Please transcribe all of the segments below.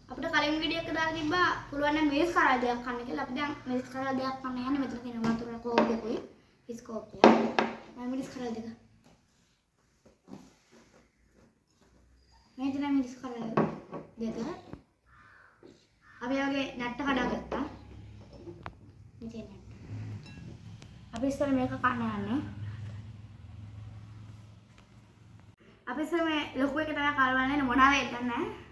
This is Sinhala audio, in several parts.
අපිට කලින් වීඩියෝ එක දාලා තිබ්බා පුළුවන් නම් මේස් කරලා දෙයක් කන්න කියලා. අපි දැන් මේස් කරලා දෙයක් කන්න යන්නේ. මෙතන තියෙන වතුර කෝප් එකකුයි බිස්කෝප් එක. මම මේස් කරලා දෙක. මේ තමයි මේස් කරලා දෙක. අපි වගේ නැට්ට කඩාගත්තා. මෙතන නැට්ට. අපි ඉස්සර මේක කන්න යන්නේ. අපි ඉස්සර මේ ලොකු එක තමයි කලවන්නේ මොනවා වෙන්නේ නැහැ.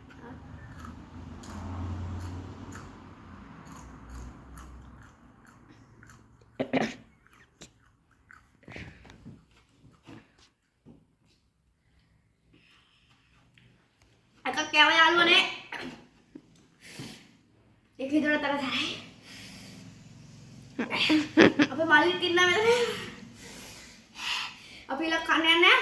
Akak kaya යාළුවනේ. ඒක හිතුවට තරයි. අපි මල්ලිත් ඉන්නා මෙතන. අපි ඉල කන්න යන්නේ.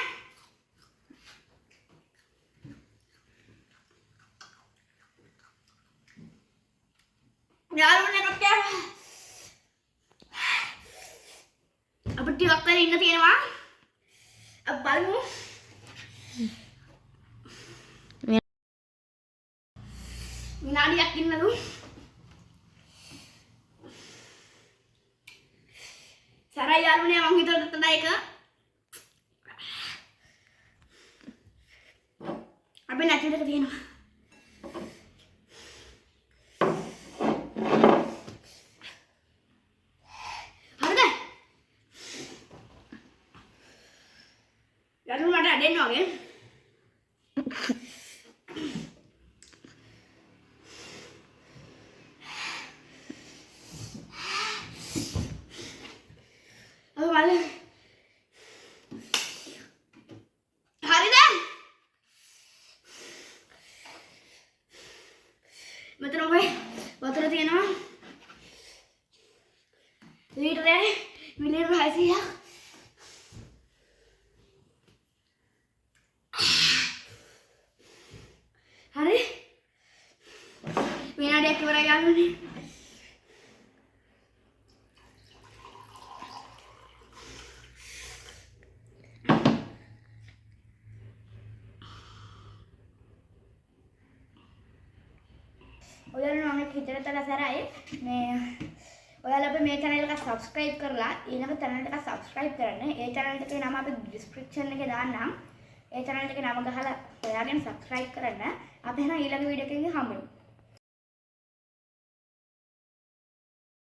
යාළුවනේ එකක් කෑවා. අපිට ටිකක් වෙලා ඉන්න තියෙනවා. අපි බලමු. විනාඩියක් ඉන්නලු. සරයි යාළුවනේ මං හිතුවට තද එක. අපි නැටි දෙක තියෙනවා. හරිද? යාළුවෝ මට අඩෙන්න වගේ. හරිද? මෙතන ඔය වතුර තියෙනවා. ලීටරේ මිලියන 600ක්. හරි? විනාඩියක් ඉවරයි යාළුවනේ. ඔයාලා මම හිතට සරයි මේ ඔයාලා අපේ මේ channel එක subscribe කරලා ඊළඟ channel එක subscribe කරන්න. ඒ channel එකේ නම අපි description එකේ දාන්නම්. ඒ channel එකේ නම ගහලා හොයාගෙන subscribe කරන්න. අපි එහෙනම් ඊළඟ වීඩියෝ එකකින් හම්බ වෙමු.